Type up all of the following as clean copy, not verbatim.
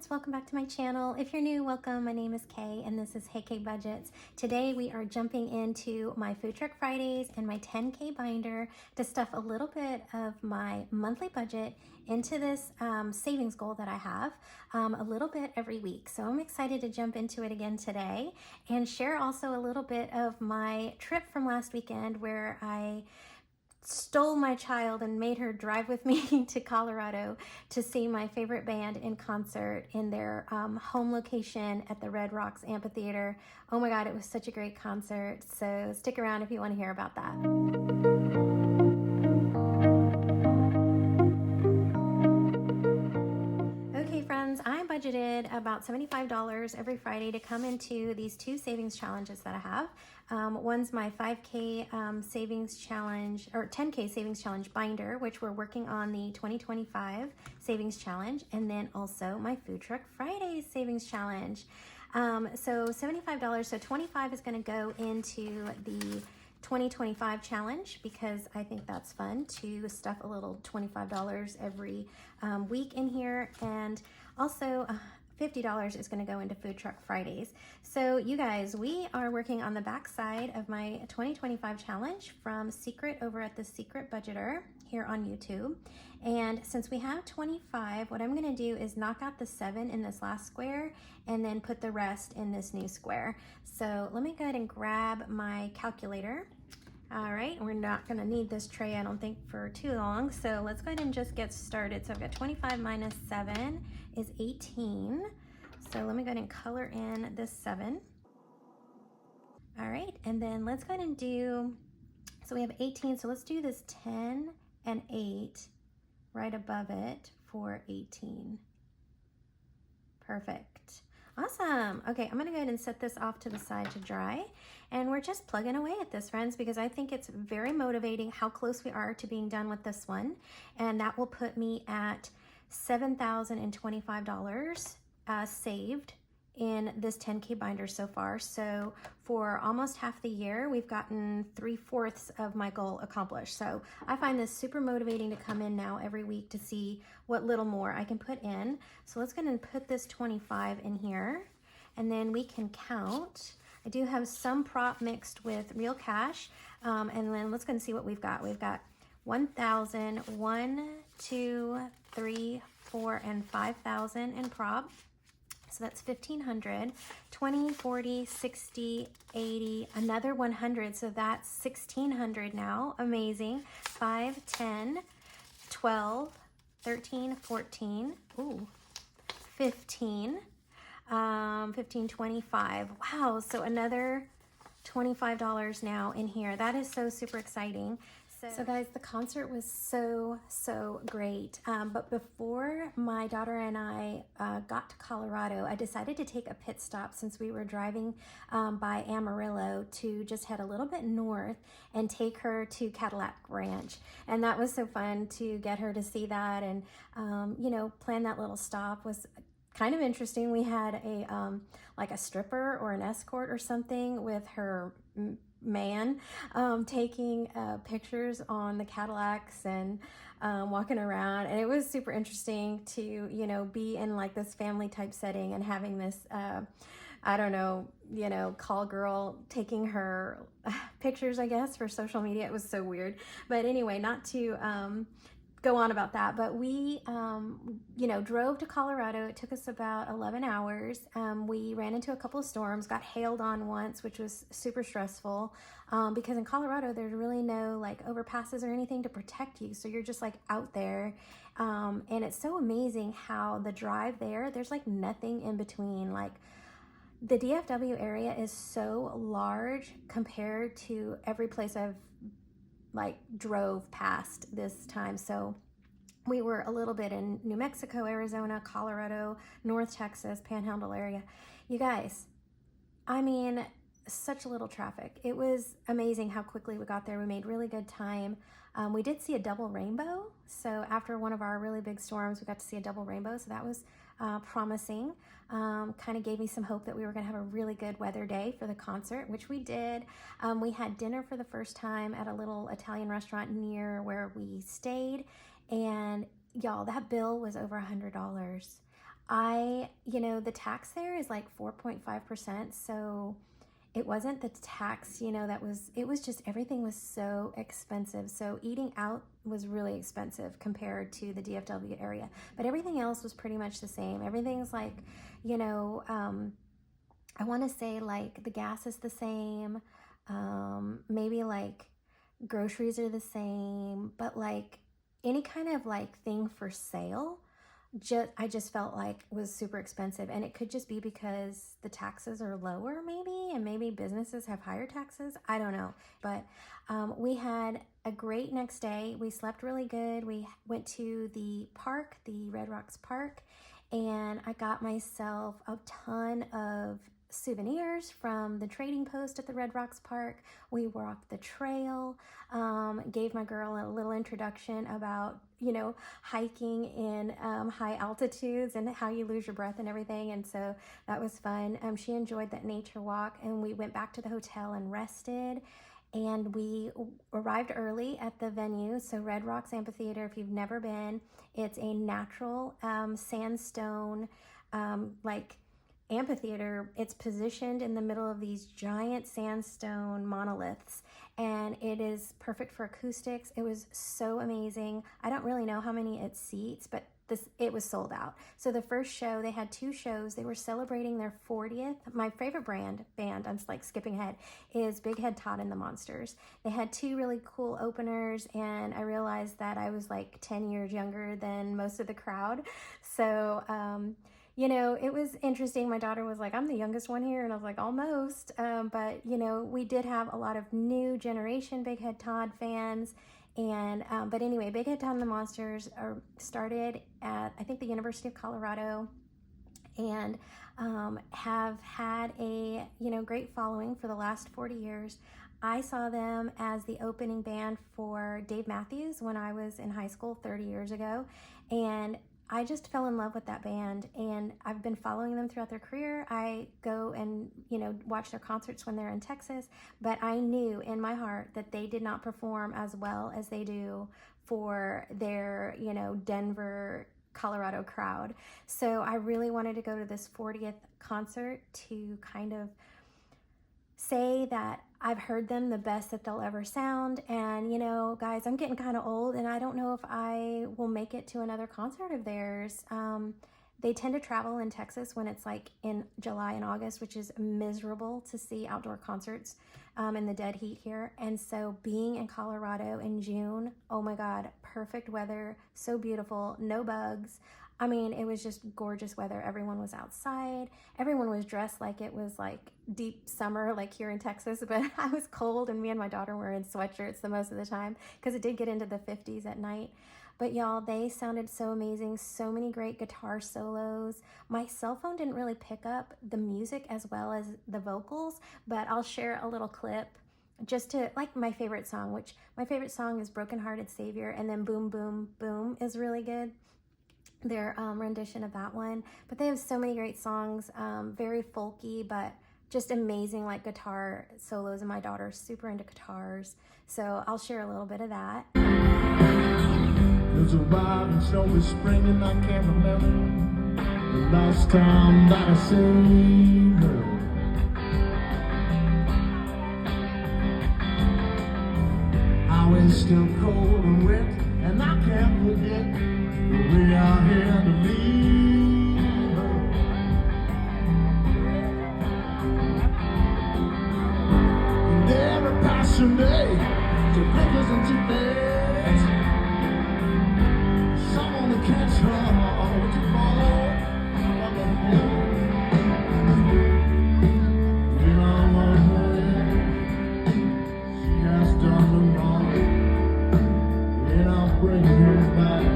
friends, welcome back to my channel. If you're new, welcome. My name is Kay and this is Hey Kay Budgets. Today we are jumping into my Food Truck Fridays and my 10K binder to stuff a little bit of my monthly budget into this savings goal that I have a little bit every week. So I'm excited to jump into it again today and share also a little bit of my trip from last weekend where I stole my child and made her drive with me to Colorado to see my favorite band in concert in their home location at the Red Rocks Amphitheater. Oh my God, it was such a great concert. So stick around if you want to hear about that. Okay friends, I budgeted about $75 every Friday to come into these two savings challenges that I have. One's my 5K savings challenge, or 10K savings challenge binder, which we're working on the 2025 savings challenge, and then also my Food Truck Fridays savings challenge. So $75, so $25 is going to go into the 2025 challenge because I think that's fun to stuff a little $25 every week in here, and also $50 is going to go into Food Truck Fridays. So you guys, we are working on the back side of my 2025 challenge from Secret over at the Secret Budgeter here on YouTube. And since we have 25, what I'm going to do is knock out the 7 in this last square and then put the rest in this new square. So let me go ahead and grab my calculator. All right, we're not going to need this tray, I don't think, for too long. So let's go ahead and just get started. So I've got 25 minus 7 is 18. So let me go ahead and color in this 7. All right, and then let's go ahead and do, so we have 18. So let's do this 10 and 8 right above it for 18. Perfect. Awesome. Okay, I'm gonna go ahead and set this off to the side to dry. And we're just plugging away at this, friends, because I think it's very motivating how close we are to being done with this one. And that will put me at $7,025 saved in this 10K binder so far. So for almost half the year, we've gotten 3/4 of my goal accomplished. So I find this super motivating to come in now every week to see what little more I can put in. So let's go ahead and put this 25 in here, and then we can count. I do have some prop mixed with real cash, and then let's go and see what we've got. We've got 1,000, 1, 2, 3, 4, and 5,000 in prop. So that's 1,500, 20, 40, 60, 80, another 100. So that's 1,600 now. Amazing. 5, 10, 12, 13, 14, ooh, 15, 15, 25. Wow. So another $25 now in here. That is so super exciting. So guys, the concert was so great. But before my daughter and I got to Colorado, I decided to take a pit stop since we were driving by Amarillo to just head a little bit north and take her to Cadillac Ranch. And that was so fun to get her to see that, and you know, plan that little stop was kind of interesting. We had a like a stripper or an escort or something with her man taking pictures on the Cadillacs and walking around, and it was super interesting to, you know, be in like this family type setting and having this I don't know, you know, call girl taking her pictures, I guess, for social media. It was so weird. But anyway, not to go on about that, but we you know, drove to Colorado. It took us about 11 hours. We ran into a couple of storms, got hailed on once, which was super stressful because in Colorado there's really no like overpasses or anything to protect you, so you're just like out there, and it's so amazing how the drive there's like nothing in between. Like the DFW area is so large compared to every place I've like drove past this time. So we were a little bit in New Mexico, Arizona, Colorado, North Texas, Panhandle area. You guys, I mean, such a little traffic. It was amazing how quickly we got there. We made really good time. We did see a double rainbow. So after one of our really big storms, we got to see a double rainbow. So that was promising. Kind of gave me some hope that we were going to have a really good weather day for the concert, which we did. We had dinner for the first time at a little Italian restaurant near where we stayed. And y'all, that bill was over $100. the tax there is like 4.5%. So it wasn't the tax, it was just everything was so expensive. So eating out was really expensive compared to the DFW area. But everything else was pretty much the same. Everything's like, I want to say like the gas is the same. Maybe like groceries are the same, but like any kind of like thing for sale, I just felt like was super expensive. And it could just be because the taxes are lower maybe, and maybe businesses have higher taxes. I don't know. But we had a great next day. We slept really good. We went to the park, the Red Rocks Park, and I got myself a ton of souvenirs from the trading post at the Red Rocks Park. We walked the trail, gave my girl a little introduction about, hiking in high altitudes and how you lose your breath and everything. And so that was fun. She enjoyed that nature walk, and we went back to the hotel and rested. And we arrived early at the venue. So Red Rocks Amphitheater, if you've never been, it's a natural sandstone amphitheater. It's positioned in the middle of these giant sandstone monoliths, and it is perfect for acoustics. It was so amazing. I don't really know how many it seats, but it was sold out. So the first show, they had 2 shows. They were celebrating their 40th. My favorite band, I'm like skipping ahead, is Big Head Todd and the Monsters. They had 2 really cool openers, and I realized that I was like 10 years younger than most of the crowd. So, it was interesting. My daughter was like, I'm the youngest one here. And I was like, almost. But, we did have a lot of new generation Big Head Todd fans. And, but anyway, Big Head Todd and the Monsters started at, I think, the University of Colorado, and have had a, great following for the last 40 years. I saw them as the opening band for Dave Matthews when I was in high school 30 years ago. And I just fell in love with that band, and I've been following them throughout their career. I go and, watch their concerts when they're in Texas, but I knew in my heart that they did not perform as well as they do for their, Denver, Colorado crowd. So I really wanted to go to this 40th concert to kind of say that I've heard them the best that they'll ever sound. And, guys, I'm getting kind of old, and I don't know if I will make it to another concert of theirs. They tend to travel in Texas when it's like in July and August, which is miserable to see outdoor concerts in the dead heat here. And so being in Colorado in June, oh my God, perfect weather, so beautiful, no bugs. I mean, it was just gorgeous weather. Everyone was outside. Everyone was dressed like it was like deep summer, like here in Texas, but I was cold, and me and my daughter were in sweatshirts the most of the time because it did get into the 50s at night. But y'all, they sounded so amazing. So many great guitar solos. My cell phone didn't really pick up the music as well as the vocals, but I'll share a little clip just to, like, my favorite song, which my favorite song is Broken Hearted Savior, and then Boom Boom Boom is really good, their rendition of that one. But they have so many great songs, very folky, but just amazing like guitar solos, and my daughter's super into guitars, so I'll share a little bit of that. There's a wild and snowy spring, and I can't remember the last time that I seen her. How it's still cold and wet, and I can't forget the way I had to leave her. And every passing day, to flickers and to beds, someone to catch her to fall on the hill. And I'm on her, she has done the wrong, and I'll bring her back.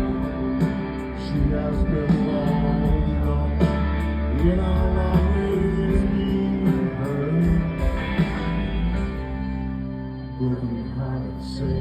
She has been long, long, and I'll always need her. Broken heart say.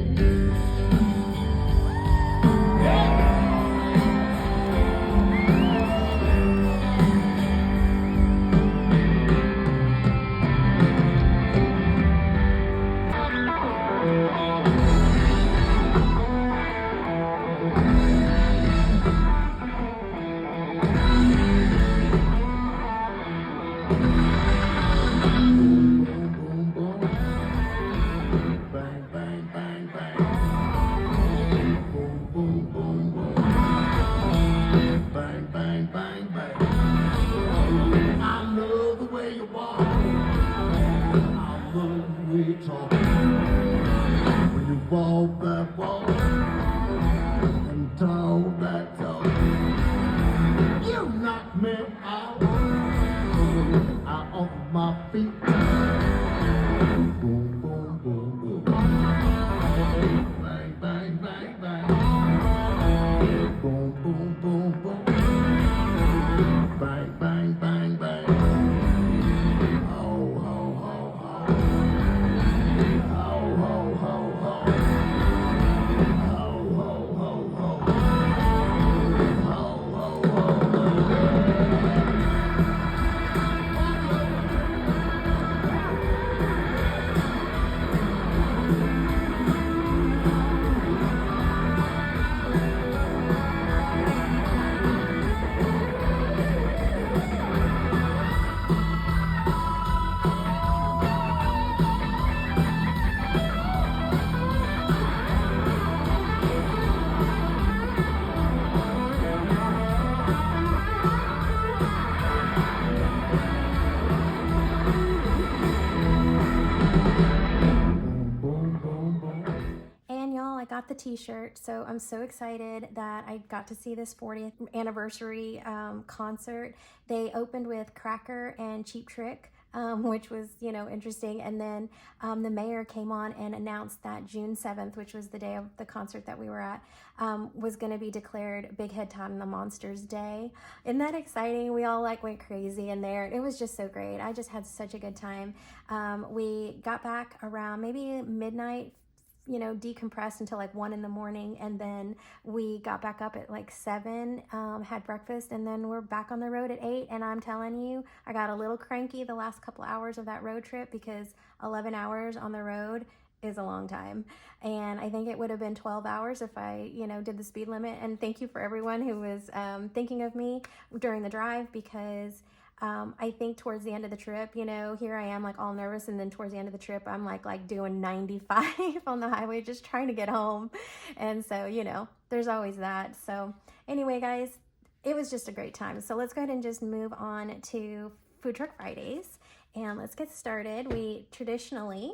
bang, bang. I love the way you walk. I love the way you talk. When you walk that walk and talk that talk, you knock me out of my feet. Boom, boom, boom, boom. Bang, bang, bang, bang. Boom, boom, boom, boom. Bang, bang, bang, bang. Ho, ho, ho, ho. Ho, ho, ho, ho. Ho, ho, ho, ho. Ho, ho, ho, ho. And y'all, I got the t-shirt, so I'm so excited that I got to see this 40th anniversary concert. They opened with Cracker and Cheap Trick, which was, you know, interesting. And then the mayor came on and announced that June 7th, which was the day of the concert that we were at, was going to be declared Big Head Todd and the Monsters Day. Isn't that exciting? We all like went crazy in there. It was just so great. I just had such a good time. We got back around maybe midnight, you know, decompressed until like 1 in the morning, and then we got back up at like 7, had breakfast, and then we're back on the road at 8. And I'm telling you, I got a little cranky the last couple hours of that road trip, because 11 hours on the road is a long time, and I think it would have been 12 hours if I, you know, did the speed limit. And thank you for everyone who was thinking of me during the drive, because I think towards the end of the trip, you know, here I am like all nervous, and then towards the end of the trip, I'm like doing 95 on the highway, just trying to get home. And so, you know, there's always that. So anyway, guys, it was just a great time. So let's go ahead and just move on to Food Truck Fridays, and let's get started. We traditionally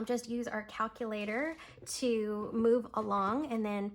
just use our calculator to move along, and then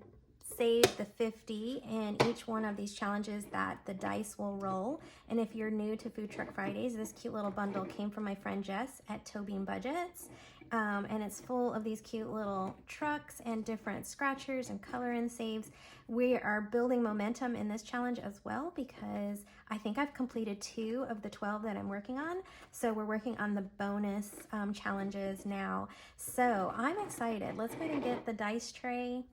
save the 50 in each one of these challenges that the dice will roll. And if you're new to Food Truck Fridays, this cute little bundle came from my friend Jess at heykaybudgets, and it's full of these cute little trucks and different scratchers and color and saves. We are building momentum in this challenge as well, because I think I've completed 2 of the 12 that I'm working on. So we're working on the bonus challenges now. So I'm excited. Let's go ahead and get the dice tray,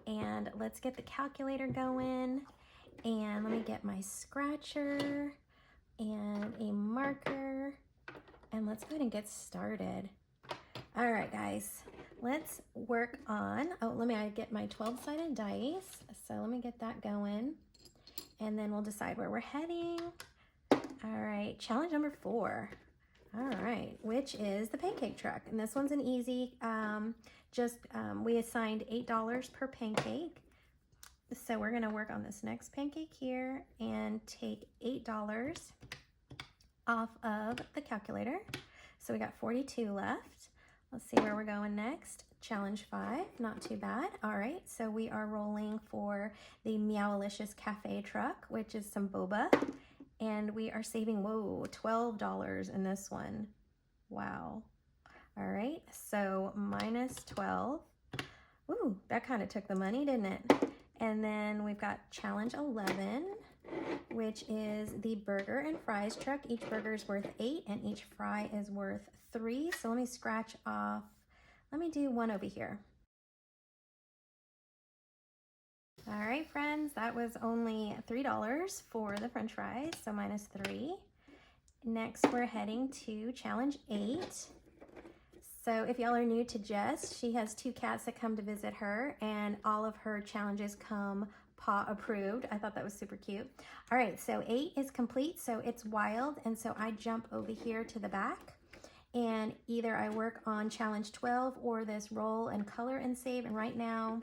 and let's get the calculator going. And let me get my scratcher and a marker, and let's go ahead and get started. All right, guys, let's work on, let me get my 12-sided dice. So let me get that going, and then we'll decide where we're heading. All right, challenge number 4. All right, which is the pancake truck. And this one's an easy, we assigned $8 per pancake. So we're gonna work on this next pancake here and take $8 off of the calculator. So we got 42 left. Let's see where we're going next. Challenge 5, not too bad. All right, so we are rolling for the Meowalicious Cafe truck, which is some boba. And we are saving, whoa, $12 in this one. Wow. All right, so minus 12. Ooh, that kind of took the money, didn't it? And then we've got challenge 11, which is the burger and fries truck. Each burger is worth 8 and each fry is worth 3. So let me scratch off, let me do 1 over here. All right, friends, that was only $3 for the french fries, so minus 3. Next, we're heading to challenge 8. So if y'all are new to Jess, she has 2 cats that come to visit her, and all of her challenges come paw approved. I thought that was super cute. All right, so 8 is complete, so it's wild, and so I jump over here to the back, and either I work on challenge 12 or this roll and color and save. And right now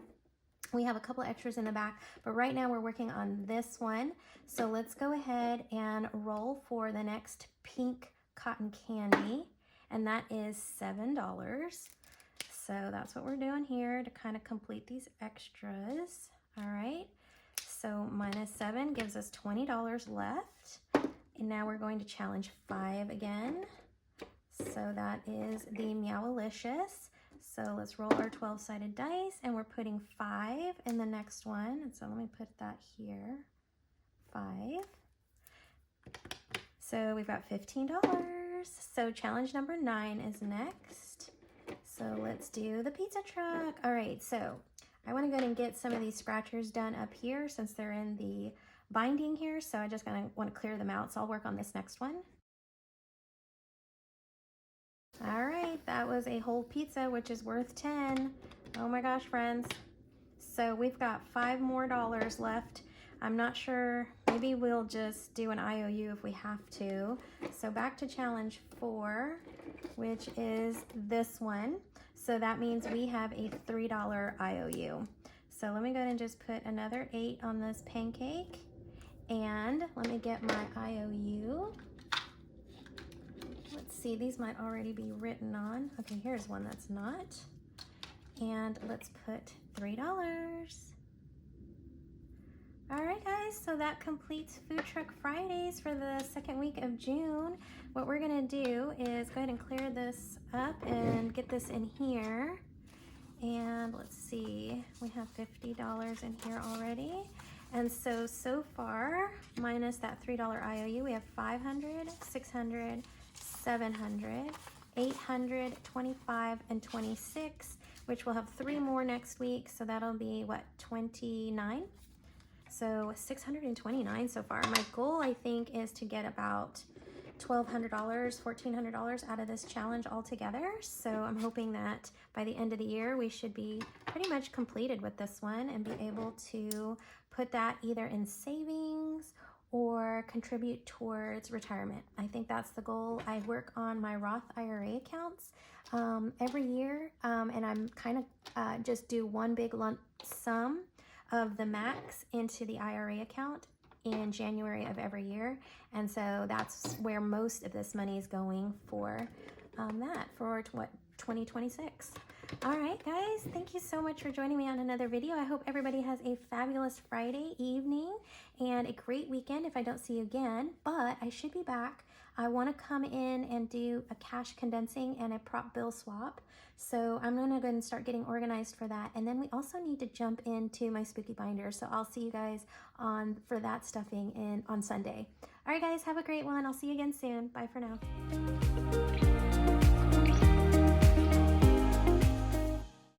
We have a couple extras in the back, but right now we're working on this one. So let's go ahead and roll for the next pink cotton candy, and that is $7. So that's what we're doing here to kind of complete these extras. All right, so minus 7 gives us $20 left. And now we're going to challenge 5 again. So that is the Meowalicious. So let's roll our 12-sided dice, and we're putting 5 in the next one. And so let me put that here, 5. So we've got $15. So challenge number 9 is next. So let's do the pizza truck. All right, so I want to go ahead and get some of these scratchers done up here since they're in the binding here. So I just want to clear them out. So I'll work on this next one. All right, that was a whole pizza, which is worth 10. Oh my gosh, friends. So we've got $5 more left. I'm not sure, maybe we'll just do an IOU if we have to. So back to challenge 4, which is this one. So that means we have a $3 IOU. So let me go ahead and just put another 8 on this pancake. And let me get my IOU. Let's see, these might already be written on. Okay, here's one that's not. And let's put $3. All right, guys, so that completes Food Truck Fridays for the second week of June. What we're gonna do is go ahead and clear this up and get this in here. And let's see, we have $50 in here already. And so far, minus that $3 IOU, we have 500, 600, 700, 800, 25, and 26, which we'll have 3 more next week. So that'll be what, 29? So 629 so far. My goal, I think, is to get about $1,200, $1,400 out of this challenge altogether. So I'm hoping that by the end of the year, we should be pretty much completed with this one and be able to put that either in savings or contribute towards retirement. I think that's the goal. I work on my Roth IRA accounts every year, and I'm kind of just do one big lump sum of the max into the IRA account in January of every year. And so that's where most of this money is going for that, for 2026. All right, guys, thank you so much for joining me on another video. I hope everybody has a fabulous Friday evening and a great weekend if I don't see you again, but I should be back. I want to come in and do a cash condensing and a prop bill swap. So I'm going to go ahead and start getting organized for that. And then we also need to jump into my spooky binder. So I'll see you guys for that stuffing on Sunday. All right, guys, have a great one. I'll see you again soon. Bye for now.